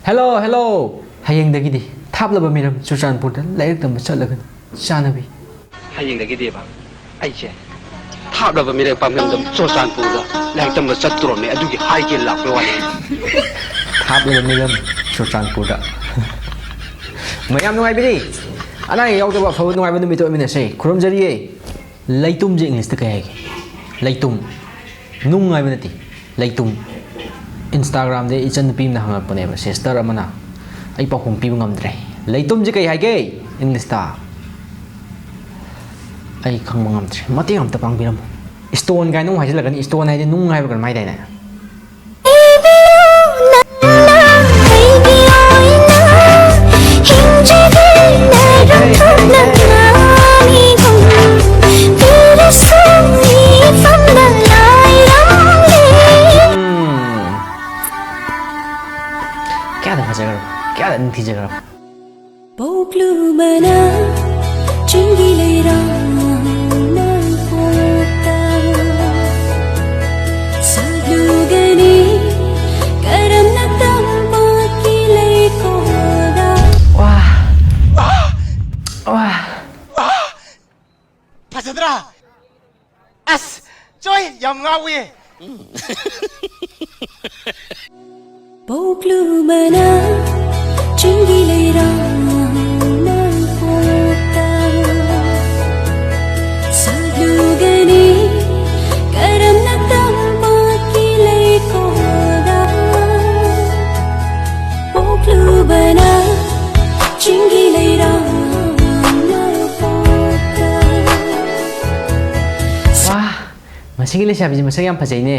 Hello Hello ꯍꯌꯦꯡꯗꯒꯤꯗꯤ ꯊꯥꯞꯂꯕ ꯃꯤꯔꯝ ꯆꯨꯔꯆꯥꯟꯄꯨꯔꯗ ꯂꯥꯏꯔꯤꯛ ꯇꯝꯕ ꯆꯠꯂꯒꯅꯤ ꯆꯥꯅꯕꯤ ꯍꯌꯦꯡꯗꯒꯤꯗꯤꯕ ꯑꯩꯁꯦ ꯊꯥꯞꯂꯕ ꯃꯤꯔꯛ ꯄꯥꯝꯂꯝꯗ ꯆꯨꯔꯆꯥꯟꯄꯨꯔꯗ ꯂꯥꯏꯔꯤꯛ ꯇꯝꯕ ꯆꯠꯇꯣꯔꯝꯃꯦ ꯑꯗꯨꯒꯤ ꯍꯥꯏꯒꯦ ꯂꯥꯛꯄ ꯋꯥꯅꯤ ꯊꯥꯞꯂꯕ ꯃꯤꯔꯝ ꯆꯨꯔꯆꯥꯟꯄꯨꯔꯗ ꯃꯌꯥꯝ ꯅꯨꯡꯉꯥꯏꯕꯤꯔꯤ ꯑꯅꯥ ꯑꯌꯦꯛ ꯌꯥꯎꯗꯕ ꯑꯐꯕ ꯅꯨꯡꯉꯥꯏꯕ ꯅꯨꯃꯤꯠꯇ ꯑꯣꯏꯃꯤꯟꯅꯁꯦ ꯈꯨꯔꯨꯝꯖꯔꯤꯌꯦ ꯂꯩꯇꯨꯝꯁꯦ ꯏꯪꯂꯤꯁꯇ ꯀꯩ ꯍꯥꯏꯒꯦ ꯂꯩꯇꯨꯝ ꯅꯨꯡ ꯍꯥꯏꯕ ꯅꯠꯇꯦ ꯂꯩꯇꯨꯝ ꯏꯟꯁꯇꯥꯒ꯭ꯔꯥꯝꯗ ꯏꯆꯟꯅꯨꯄꯤ ꯑꯃꯅ ꯍꯪꯉꯛꯄꯅꯦꯕ ꯁꯤꯁꯇꯔ ꯑꯃꯅ ꯑꯩ ꯄꯥꯎꯈꯨꯝ ꯄꯤꯕ ꯉꯝꯗ꯭ꯔꯦ ꯂꯩꯇꯨꯝꯁꯦ ꯀꯩ ꯍꯥꯏꯒꯦ ꯏꯪꯂꯤꯁꯇ ꯑꯩ ꯈꯪꯕ ꯉꯝꯗ꯭ꯔꯦ ꯃꯇꯦꯡ ꯑꯝꯇ ꯄꯥꯡꯕꯤꯔꯝꯃꯨ ꯏꯁꯇꯣꯟ ꯀꯥꯏꯅ ꯑꯃꯨꯛ ꯍꯥꯏꯖꯤꯜꯂꯛꯀꯅꯤ ꯏꯁꯇꯣꯟ ꯍꯥꯏꯗꯤ ꯅꯨꯡ ꯍꯥꯏꯕ ꯀꯔꯝ ꯍꯥꯏꯗꯥꯏꯅꯦ ꯀꯌꯥꯗ ꯐꯖꯈ꯭ꯔꯕ ꯀꯌꯥꯗ ꯅꯤꯡꯊꯤꯖꯈ꯭ꯔꯕ ꯄꯣꯛꯂꯨꯕꯅ ꯆꯤꯡꯒꯤ ꯂꯩꯔꯥꯡꯅ ꯄꯣꯛꯇ ꯁꯥꯠꯂꯨꯒꯅꯤ ꯀꯔꯝꯅ ꯇꯝꯄꯥꯛꯀꯤ ꯂꯩꯀꯣꯜꯗ ꯋꯥ ꯋꯥ ꯐꯖꯗ꯭ꯔꯥ ꯑꯁ ꯆꯣꯏ ꯌꯥꯝ ꯉꯥꯎꯋꯦ ꯄꯣꯛꯂꯨꯕꯅ ꯆꯤꯡꯒꯤ ꯂꯩꯔꯥꯡꯅ ꯄꯣꯛꯇ ꯁꯥꯠꯂꯨꯒꯅꯤ ꯀꯔꯝꯅ ꯇꯝꯄꯥꯛꯀꯤ ꯂꯩꯀꯣꯜꯗ ꯄꯣꯛꯂꯨꯕꯅ ꯆꯤꯡꯒꯤ ꯂꯩꯔꯥꯡꯅ ꯄꯣꯛꯇ ꯋꯥ ꯃꯁꯤꯒꯤ ꯂꯩꯁꯥꯕꯤꯁꯤ ꯃꯁꯛ ꯌꯥꯝ ꯐꯖꯩꯅꯦ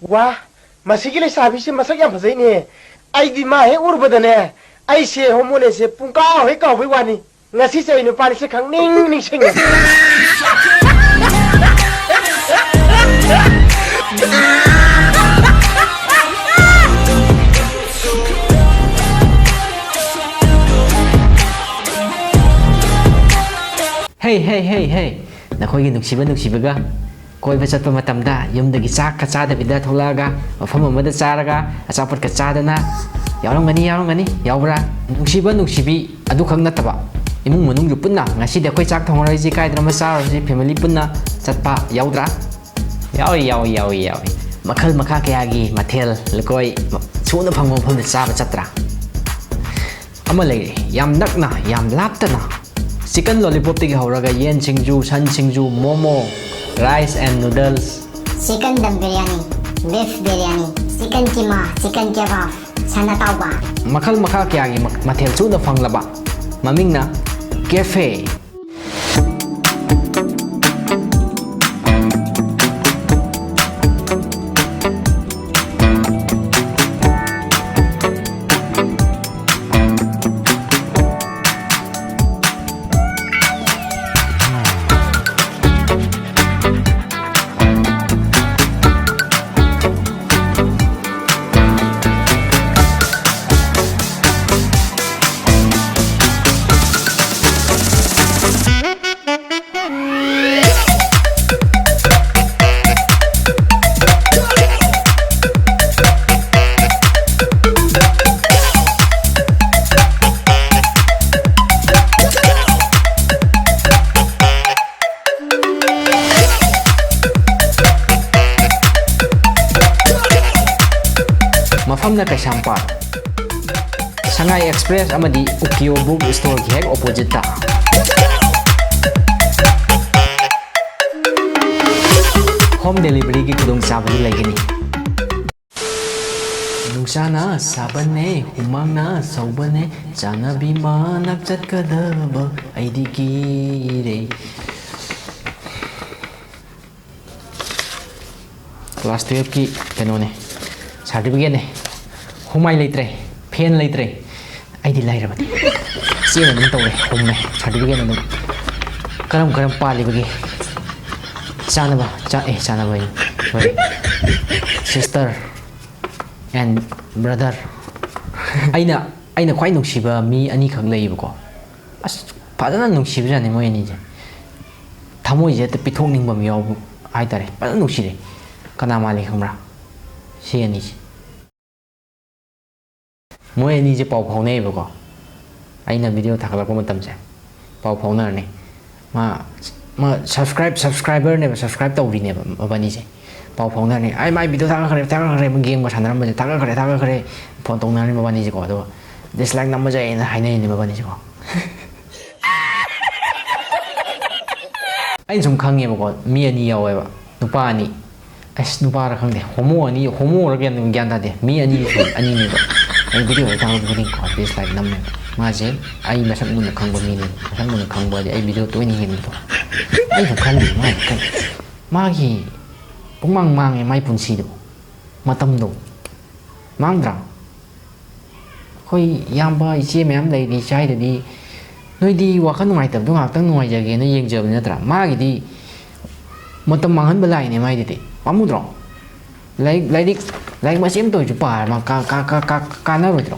ꯋꯥ ꯃꯁꯤꯒꯤ ꯂꯩꯁꯥꯕꯤꯁꯤ ꯃꯁꯛ ꯌꯥꯝ ꯐꯖꯩꯅꯦ ꯑꯩꯗꯤ ꯃꯥ ꯍꯦꯛ ꯎꯔꯨꯕꯗꯅꯦ ꯑꯩꯁꯦ ꯍꯣꯃꯣꯅꯦꯁꯦ ꯄꯨꯡꯀꯥꯎ ꯍꯦꯛ ꯀꯥꯎꯕꯩ ꯋꯥꯅꯤ ꯉꯁꯤꯁꯦ ꯑꯩ ꯅꯨꯄꯥꯅꯤꯁꯦ ꯈꯪꯅꯤꯡ ꯅꯤꯡꯁꯤꯡꯉꯦ ꯍꯦ ꯍꯦ ꯍꯦ ꯍꯦ ꯅꯈꯣꯏꯒꯤ ꯅꯨꯡꯁꯤꯕꯒ ꯀꯣꯏꯕ ꯆꯠꯄ ꯃꯇꯝꯗ ꯌꯨꯝꯗꯒꯤ ꯆꯥꯛꯀ ꯆꯥꯗꯕꯤꯗ ꯊꯣꯛꯂꯛꯑꯒ ꯃꯐꯝ ꯑꯃꯗ ꯆꯥꯔꯒ ꯑꯆꯥꯄꯣꯠꯀ ꯆꯥꯗꯅ ꯌꯥꯎꯔꯝꯒꯅꯤ ꯌꯥꯎꯕ꯭ꯔꯥ ꯅꯨꯡꯁꯤꯕꯤ ꯑꯗꯨꯈꯛ ꯅꯠꯇꯕ ꯏꯃꯨꯡ ꯃꯅꯨꯡꯁꯨ ꯄꯨꯟꯅ ꯉꯁꯤꯗꯤ ꯑꯩꯈꯣꯏ ꯆꯥꯛ ꯊꯣꯡꯉꯔꯣꯏꯁꯤ ꯀꯥꯏꯗꯅꯣꯃ ꯆꯥꯔꯨꯔꯁꯤ ꯐꯦꯃꯤꯂꯤ ꯄꯨꯟꯅ ꯆꯠꯄ ꯌꯥꯎꯗ꯭ꯔꯥ ꯌꯥꯎꯏ ꯃꯈꯜ ꯃꯈꯥ ꯀꯌꯥꯒꯤ ꯃꯊꯦꯜ ꯂꯨꯀꯣꯏ ꯁꯨꯅ ꯐꯪꯕ ꯃꯐꯝꯗ ꯆꯥꯕ ꯆꯠꯇ꯭ꯔꯥ ꯑꯃ ꯂꯩꯔꯦ ꯌꯥꯝ ꯅꯛꯅ ꯌꯥꯝ ꯂꯥꯞꯇꯅ ꯆꯤꯀꯟ ꯂꯣꯂꯤꯄꯣꯞꯇꯒꯤ ꯍꯧꯔꯒ ꯌꯦꯟ ꯁꯤꯡꯖꯨ ꯁꯟ singju momo rice and noodles chicken dum biryani beef biryani chicken keema chicken kebab ꯁꯅꯥ ꯇꯥꯎꯕ ꯃꯈꯜ ꯃꯈꯥ ꯀꯌꯥꯒꯤ ꯃꯊꯦꯜ ꯁꯨꯅ ꯐꯪꯂꯕ ꯃꯃꯤꯡꯅ ꯀꯦꯐꯦ ꯃꯐꯝꯅ ꯀꯩꯁꯥꯝꯄꯥꯠ ꯁꯉꯥꯏ ꯑꯦꯛꯁꯄ꯭ꯔꯦꯁ ꯑꯃꯗꯤ ꯎꯀꯤꯌꯣ ꯕꯨꯛ ꯁ꯭ꯇꯣꯔꯒꯤ ꯍꯦꯛ ꯑꯣꯄꯣꯖꯤꯠꯇ ꯍꯣꯝ ꯗꯦꯂꯤꯚꯔꯤꯒꯤ ꯈꯨꯗꯣꯡꯆꯥꯕꯗꯤ ꯂꯩꯒꯅꯤ ꯅꯨꯡꯁꯥꯅ ꯁꯥꯕꯅꯦ ꯍꯨꯃꯥꯡꯅ ꯁꯧꯕꯅꯦ ꯆꯥꯅꯕꯤ ꯃꯅꯥꯛ ꯆꯠꯀꯗꯕ ꯑꯩꯗꯤ ꯀꯤꯔꯦ ꯀ꯭ꯂꯥꯁ 12ꯀꯤ ꯀꯩꯅꯣꯅꯦ ꯁꯥꯔꯇꯤꯐꯤꯀꯦꯠꯅꯦ ꯍꯨꯃꯥꯏ ꯂꯩꯇ꯭ꯔꯦ ꯐꯦꯟ ꯂꯩꯇ꯭ꯔꯦ ꯑꯩꯗꯤ ꯂꯩꯔꯕꯅꯤ ꯆꯦꯅ ꯑꯗꯨꯝ ꯇꯧꯔꯦ ꯍꯨꯝꯃꯦ ꯁꯥꯔꯇꯤꯐꯤꯀꯦꯠ ꯑꯗꯨꯝ ꯀꯔꯝ ꯄꯥꯜꯂꯤꯕꯒꯦ ꯆꯥꯅꯕ ꯁꯣꯔꯤ ꯁꯤꯁꯇꯔ ꯑꯦꯟ ꯕ꯭ꯔꯗꯔ ꯑꯩꯅ ꯈ꯭ꯋꯥꯏ ꯅꯨꯡꯁꯤꯕ ꯃꯤ ꯑꯅꯤꯈꯛ ꯂꯩꯌꯦꯕꯀꯣ ꯑꯁ ꯐꯖꯅ ꯅꯨꯡꯁꯤꯕꯖꯥꯠꯅꯤ ꯃꯣꯏ ꯑꯅꯤꯁꯦ ꯊꯃꯣꯏꯁꯦ ꯍꯦꯛꯇ ꯄꯤꯊꯣꯛꯅꯤꯡꯕ ꯑꯃ ꯌꯥꯎꯕ ꯍꯥꯏꯇꯥꯔꯦ ꯐꯖꯅ ꯅꯨꯡꯁꯤꯔꯦ ꯀꯅꯥ ꯃꯥꯜꯂꯤ ꯈꯪꯕ꯭ꯔꯥ ꯁꯤ ꯑꯅꯤꯁꯤ ꯃꯣꯏ ꯑꯅꯤꯁꯦ ꯄꯥꯎ ꯐꯥꯎꯅꯩꯌꯦꯕꯀꯣ ꯑꯩꯅ ꯚꯤꯗꯤꯑꯣ ꯊꯥꯒꯠꯂꯛꯄ ꯃꯇꯝꯁꯦ ꯄꯥꯎ ꯐꯥꯎꯅꯔꯅꯤ ꯃꯥ ꯁꯕꯁꯀ꯭ꯔꯥꯏꯕꯔꯅꯦꯕ ꯁꯕꯁꯀ꯭ꯔꯥꯏꯕ ꯇꯧꯔꯤꯅꯦꯕ ꯃꯕꯥꯅꯤꯁꯦ ꯄꯥꯎ ꯐꯥꯎꯅꯔꯅꯤ ꯑꯩ ꯃꯥꯏ ꯚꯤꯗꯤꯑꯣ ꯊꯥꯒꯠꯈ꯭ꯔꯦ ꯒꯦꯝꯒ ꯁꯥꯟꯅꯔꯝꯕꯁꯦ ꯊꯥꯒꯠꯈ꯭ꯔꯦ ꯐꯣꯟ ꯇꯧꯅꯔꯅꯤ ꯃꯕꯥꯅꯤꯁꯦꯀꯣ ꯑꯗꯨꯒ ꯗꯤꯁꯂꯥꯏꯛ ꯅꯝꯕꯖꯩꯅ ꯍꯥꯏꯅꯔꯤꯅꯤ ꯃꯕꯥꯅꯤꯁꯦꯀꯣ ꯑꯩꯅ ꯁꯨꯝ ꯈꯪꯉꯦꯕꯀꯣ ꯃꯤ ꯑꯅꯤ ꯌꯥꯎꯋꯦꯕ ꯅꯨꯄꯥ ꯑꯅꯤ ꯑꯁ ꯅꯨꯄꯥꯔ ꯈꯪꯗꯦ ꯍꯣꯃꯣꯔ ꯒ꯭ꯌꯥꯟ ꯇꯥꯗꯦ ꯃꯤ ꯑꯅꯤꯅꯦꯕ ꯑꯩ ꯚꯤꯗꯤꯑꯣ ꯍꯦꯛ ꯊꯥꯒꯠꯄ ꯈꯨꯗꯤꯡꯀꯣ ꯗꯤꯁꯂꯥꯏꯛ ꯅꯝꯃꯦꯕ ꯃꯥꯁꯦ ꯑꯩ ꯃꯁꯛ ꯃꯨꯟꯅ ꯈꯪꯕ ꯃꯤꯅꯦꯕ ꯃꯁꯛ ꯃꯨꯟꯅ ꯈꯪꯕꯗꯤ ꯑꯩ ꯚꯤꯗꯤꯑꯣ ꯇꯣꯏꯅ ꯌꯦꯡꯕꯗꯣ ꯑꯩꯅ ꯈꯜꯂꯤ ꯃꯥꯒꯤ ꯄꯨꯡꯃꯥꯡ ꯃꯥꯡꯉꯦ ꯃꯥꯏ ꯄꯨꯟꯁꯤꯗꯣ ꯃꯇꯝꯗꯣ ꯃꯥꯡꯗ꯭ꯔꯥ ꯑꯩꯈꯣই ꯏꯌꯥꯝꯕ ꯏꯆꯦ ꯃꯌꯥꯝ ꯂꯩꯔꯤ ꯁ꯭ꯋꯥꯏꯗꯗꯤ ꯅꯣꯏꯗꯤ ꯋꯥꯈꯜ ꯅꯨꯡꯉꯥꯏꯇꯕꯗꯣ ꯉꯥꯏꯍꯥꯛꯇꯪ ꯅꯨꯡꯉꯥꯏꯖꯒꯦꯅ ꯌꯦꯡꯖꯕꯅꯤ ꯅꯠꯇ꯭ꯔꯥ ꯃꯥꯒꯤꯗꯤ ꯃꯇꯝ ꯃꯥꯡꯍꯟꯕ ꯂꯥꯛꯏꯅꯦ ꯃꯥꯏꯗꯨꯗꯤ ꯄꯥꯝꯃꯨꯗ꯭ꯔꯣ ꯂꯥꯏꯔꯤꯛ ꯃꯆꯦ ꯑꯃꯇ ꯑꯣꯏꯔꯁꯨ ꯄꯥꯔ ꯃꯥ ꯀꯥꯟꯅꯔꯣꯏꯗ꯭ꯔꯣ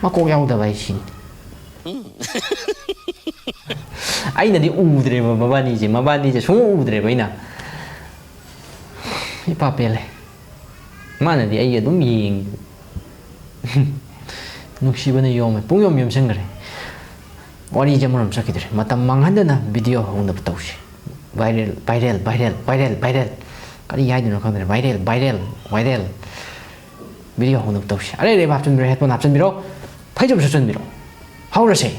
ꯃꯀꯣꯛ ꯌꯥꯎꯗꯕ ꯍꯥꯏꯁꯤꯅꯤ ꯑꯩꯅꯗꯤ ꯎꯗ꯭ꯔꯦꯕ ꯃꯕꯥꯅꯤꯁꯦ ꯁꯨꯡꯎ ꯎꯗ꯭ꯔꯦꯕ ꯑꯩꯅ ꯏꯄꯥ ꯄꯦꯜꯂꯦ ꯃꯥꯅꯗꯤ ꯑꯩ ꯑꯗꯨꯝ ꯌꯦꯡꯉꯤ ꯅꯨꯡꯁꯤꯕꯅ ꯌꯣꯝꯃꯦ ꯄꯨꯡꯌꯣꯝ ꯌꯣꯝꯁꯤꯟꯈ꯭ꯔꯦ ꯋꯥꯔꯤꯁꯦ ꯑꯃꯔꯣꯝ ꯆꯠꯈꯤꯗ꯭ꯔꯦ ꯃꯇꯝ ꯃꯥꯡꯍꯟꯗꯅ ꯚꯤꯗꯤꯑꯣ ꯍꯧꯅꯕ ꯇꯧꯁꯤ ꯚꯥꯏꯔꯦꯜ ꯀꯔꯤ ꯍꯥꯏꯗꯣꯏꯅꯣ ꯈꯪꯗ꯭ꯔꯦ ꯚꯥꯏꯔꯦꯜ ꯚꯤꯗꯤꯑꯣ ꯍꯧꯅꯕ ꯇꯧꯁꯤ ꯑꯔꯩ ꯍꯥꯞꯆꯤꯟꯕꯤꯔꯣ ꯍꯦꯠꯐꯣꯟ ꯍꯥꯞꯆꯤꯟꯕꯤꯔꯣ ꯐꯩꯖꯨꯞ ꯁꯨꯞꯆꯤꯟꯕꯤꯔꯣ ꯍꯧꯔꯁꯦ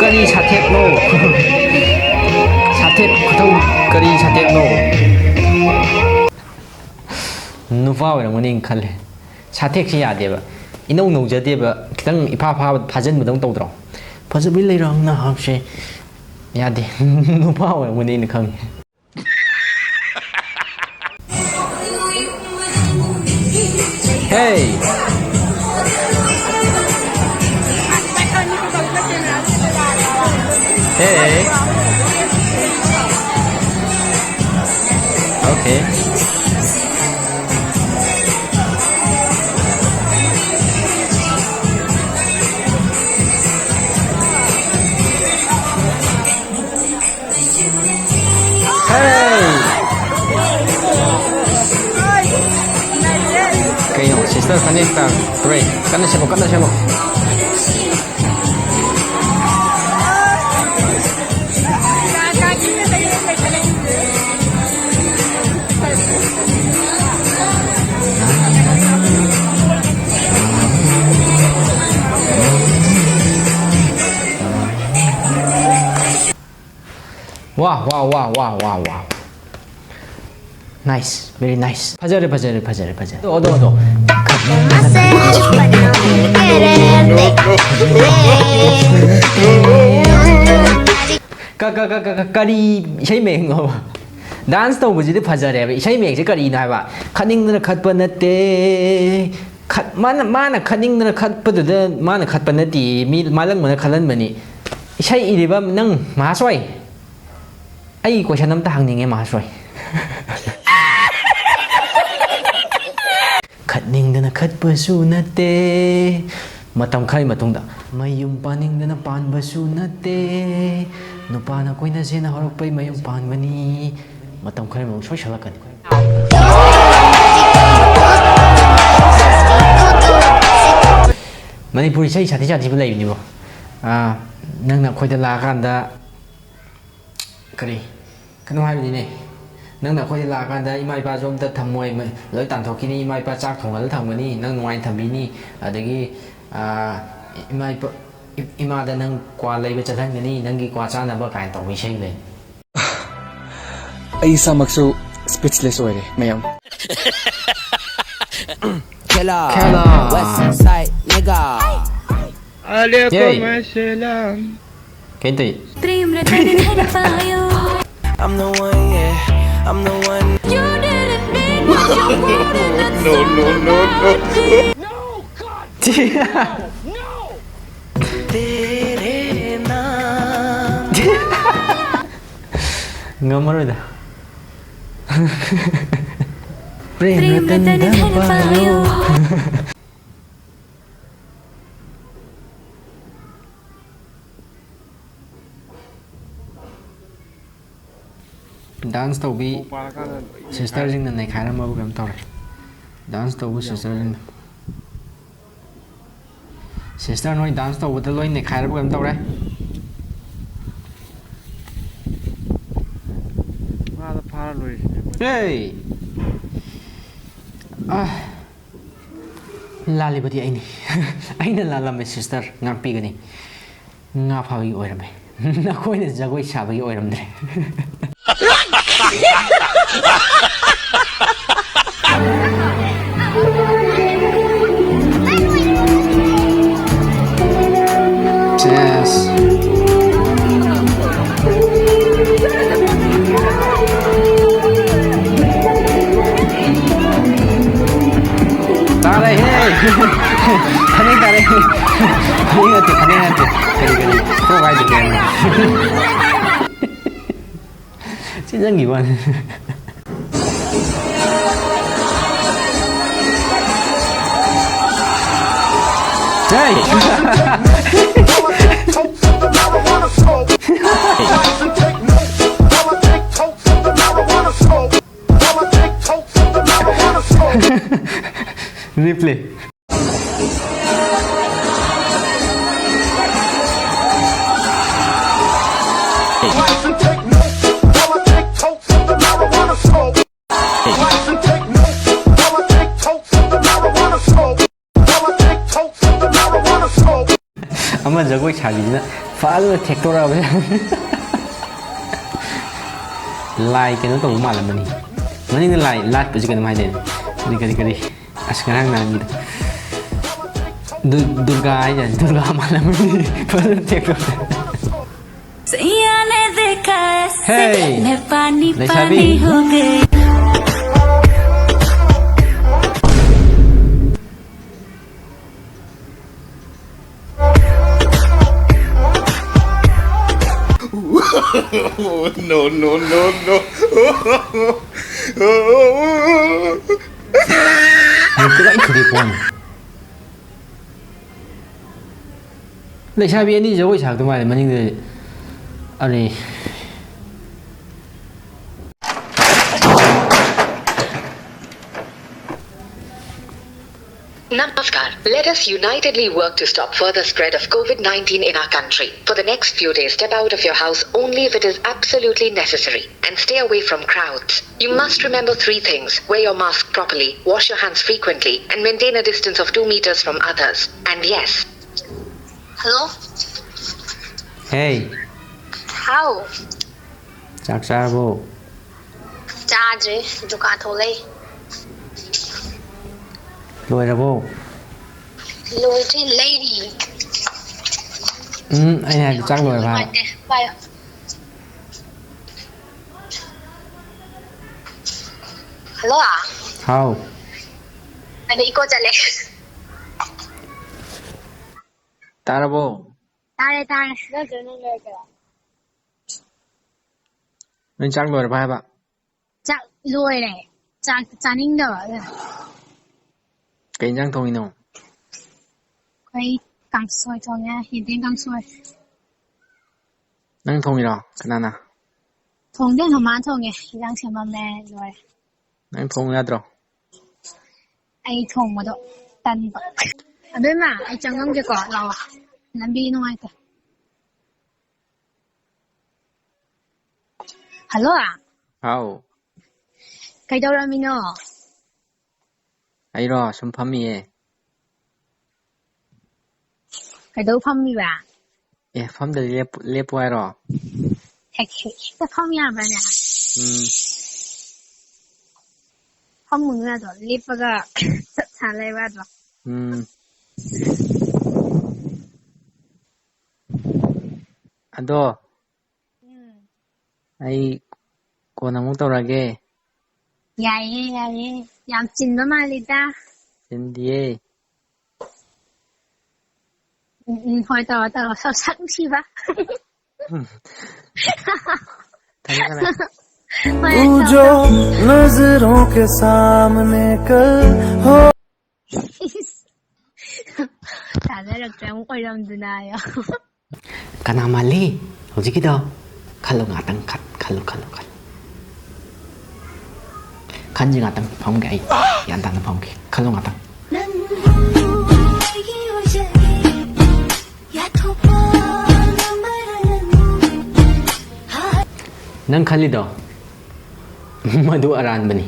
ꯀꯔꯤ ꯁꯥꯊꯦꯛꯅꯣ ꯁꯥꯊꯦꯛ ꯈꯨꯊꯧ ꯀꯔꯤ ꯁꯥꯊꯦꯛꯅꯣ ꯅꯨꯄꯥ ꯑꯣꯏꯔꯝꯒꯅꯤ ꯈꯜꯂꯦ ꯁꯥꯊꯦꯛꯁꯤ ꯌꯥꯗꯦꯕ ꯏꯅꯧ ꯅꯧꯖꯗꯦꯕ ꯈꯤꯇꯪ ꯏꯐꯥ ꯐꯥꯖꯤꯟꯕꯗꯧ ꯇꯧꯗ꯭ꯔꯣ ꯐꯖꯕꯤ ꯂꯩꯔꯥꯡ ꯅꯍꯥꯛꯁꯦ ꯌꯥꯗꯦ ꯅꯨꯄꯥ ꯑꯣꯏꯔꯝꯒꯅꯤ ꯑꯩꯅ ꯈꯪꯉꯦ Hey! Hey! Okay. Kaya sister kanita, pray. Kana siya mo. Wow. Nice, very nice. Pajare. Odo. Kari isay meng ngo. Dance tꯧꯕꯁꯤꯗꯤ ꯐꯖꯔꯦꯕ ꯏꯁꯩ ꯃꯌꯦꯛꯁꯦ ꯀꯔꯤꯅꯣ ꯍꯥꯏꯕ ꯈꯠꯅꯤꯡꯗꯅ ꯈꯠꯄ ꯅꯠꯇꯦ ꯃꯥꯅ ꯈꯠꯅꯤꯡꯗꯅ ꯈꯠꯄꯗꯨꯗ ꯃꯥꯅ ꯈꯠꯄ ꯅꯠꯇꯦ ꯃꯤ ꯃꯥꯂꯪꯕꯅ ꯈꯜꯍꯟꯕꯅꯤ ꯏꯁꯩ ꯏꯔꯤꯕ ꯅꯪ ꯃꯍꯥꯁꯣꯏ ꯑꯩ ꯀꯣꯏꯁꯟ ꯑꯝꯇ ꯍꯪꯅꯤꯡꯉꯦ ꯃꯍꯥꯁꯣꯏ ꯈꯠꯅꯤꯡꯗꯅ ꯈꯠꯄꯁꯨ ꯅꯠꯇꯦ ꯃꯇꯝ ꯈꯔꯒꯤ ꯃꯇꯨꯡꯗ ꯃꯌꯨꯝ ꯄꯥꯅꯤꯡꯗꯅ ꯄꯥꯟꯕꯁꯨ ꯅꯠꯇꯦ ꯅꯨꯄꯥꯅ ꯀꯣꯏꯅꯁꯦꯅ ꯍꯧꯔꯛꯄꯩ ꯃꯌꯨꯝ ꯄꯥꯟꯕꯅꯤ ꯃꯇꯝ ꯈꯔꯒꯤ ꯃꯇꯨꯡ ꯁꯣꯏꯁꯜꯂꯛꯀꯅꯤ ꯃꯅꯤꯄꯨꯔꯤ ꯏꯁꯩ ꯁꯥꯊꯤꯕ ꯂꯩꯕꯅꯤꯕꯣ ꯅꯪꯅ ꯑꯩꯈꯣꯏꯗ ꯂꯥꯛꯑꯀꯥꯟꯗ ꯀꯩꯅꯣ ꯍꯥꯏꯕꯅꯤꯅꯦ ꯅꯪꯅ ꯑꯩꯈꯣꯏꯗ ꯂꯥꯛꯑꯀꯥꯟꯗ ꯏꯃꯥ ꯏꯄꯥꯁꯨ ꯑꯝꯇ ꯊꯝꯃꯣꯏ ꯂꯣꯏ ꯇꯥꯟꯊꯣꯛꯈꯤꯅꯤ ꯏꯃꯥ ꯏꯄꯥ ꯆꯥꯛ ꯊꯣꯡꯍꯜꯂ ꯊꯝꯒꯅꯤ ꯅꯪ ꯅꯨꯡꯉꯥꯏꯅ ꯊꯝꯕꯤꯅꯤ ꯑꯗꯒꯤ ꯏꯃꯥꯗ ꯅꯪ ꯀ꯭ꯋꯥ ꯂꯩꯕ ꯆꯠꯍꯟꯒꯅꯤ ꯅꯪꯒꯤ ꯀ꯭ꯋꯥ ꯆꯥꯅꯕ ꯀꯥꯏꯅ ꯇꯧꯕ ꯏꯁꯩ ꯂꯩ ꯑꯩ ꯏꯁꯥꯃꯛꯁꯨ ꯁ꯭ꯄꯤꯆꯂꯦꯁ ꯑꯣꯏꯔꯦ ꯃꯌꯥꯝ Killer. West Side nigga. Alaikum assalam. Kento Prem Ratan Dhan पायो I'm the one, yeah. I'm the one. You didn't mean what you wanted, that's No. तेरे नाम ngamaroida prem प्रेम ratan रतन dhन धन payo पायो dance taubi sister jing na nei khaira ma bu kam tawre dance taubu sister jing sister noi dance taubu da loi nei khaira bu kam tawre hey lali badi aini aina lalame sister ngak pi gani nga phawi oirame na koine jagoi sabagi oiramdre yes tare hey khani tare khani ngate kari kari ko gai de ken 진짜 이번 hey replay ama jagoi sabijina falu thektora ba lai ke no to malamani mani ne lai lat pu jikan mai den ni kari kari askarang na ni durga ya durga malamani falu thektora सैया ने देखा ऐसे Hey! मैं पानी लैसाबी। पानी हो गई No, no, no, no. Kira ikut pon. Lai sabi ni jawai sak tu mai maning de ani Namaskar. Let us unitedly work to stop further spread of COVID-19 in our country. For the next few days, step out of your house only if it is absolutely necessary and stay away from crowds. You must remember 3 things. Wear your mask properly, wash your hands frequently, and maintain a distance of 2 meters from others. And yes. Hello? hey How? sak sarbo Charge, dukaan tholay. loi rabo Loyalty lady. ai này chắc loi ba Bye. Hello à? how Anh đi cô chale. tarabo Tare tare. Nó trở nên lời kìa. nên chắc loi ba ba Chắc lùi này. Chắc ninh đỡ. cái nhang thong ino Quay căng xoay cho nha. Hiện tên căng xoay. nang thong ino kanana Thông đến hồng má thông nghe. Đang xem mà mẹ rồi. nang thong yadro Anh thông mà độ. Tân bậc. À bên mà. Anh chẳng ngâm cho cỏ lò. Làm đi nó ai kìa. Hello à? how Cái đâu ra mình nó? ai ro sum phami Cái đâu phong mi bà? e pham de le poi ro Heck, cái phong nhà bà nè. Phong mừng ra rồi. Liếp bà gà. Sắp sàn lại bà rồi. ado ai kona mu tawrage Yaye, yaye. Yam chinda malita. sindie Hồi tao sao sẵn chi ba. thang तू जो नजरों के सामने कल हो ꯊꯥꯖꯔꯛꯇ꯭ꯔꯦ ꯑꯃꯨꯛ ꯑꯣꯏꯔꯝꯗꯅ ꯀꯅꯥ ꯃꯥꯜꯂꯤ ꯍꯧꯖꯤꯛꯀꯤꯗꯣ ꯈꯜꯂꯨ ꯉꯥꯛꯇꯪ ꯈꯜꯂꯨ ꯈꯟꯁꯤ ꯉꯥꯛꯇꯪ ꯐꯝꯒꯦ ꯑꯩ ꯒ꯭ꯌꯥꯟ ꯇꯥꯅ ꯐꯝꯒꯦ ꯈꯜꯂꯨ ꯉꯥꯛꯇꯪ ꯅꯪ ꯈꯜꯂꯤꯗꯣ ꯃꯗꯨ ꯑꯔꯥꯟꯕꯅꯤ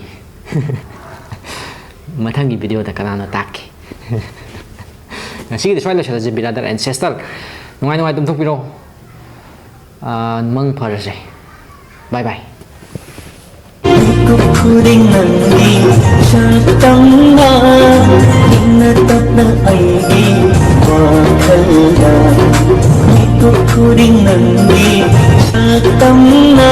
ꯃꯊꯪꯒꯤ ꯚꯤꯗꯤꯑꯣꯗ ꯀꯅꯥꯅꯣ ꯇꯥꯛꯀꯦ ꯉꯁꯤꯒꯤꯗꯤ ꯁ꯭ꯋꯥꯏ ꯂꯣꯏꯁꯤꯜꯂꯁꯤ ꯕꯤꯔꯥꯗꯔ ꯑꯦꯟ ꯁꯦꯁꯇꯔ ꯅꯨꯡꯉꯥꯏ ꯇꯨꯝꯊꯣꯛꯄꯤꯔꯣ ꯃꯪ ꯐꯔꯁꯦ ꯕꯥꯏ ꯕꯥꯏ khuding nangi shatangna inna tapna aigi wakhalna khuding nangi shatangna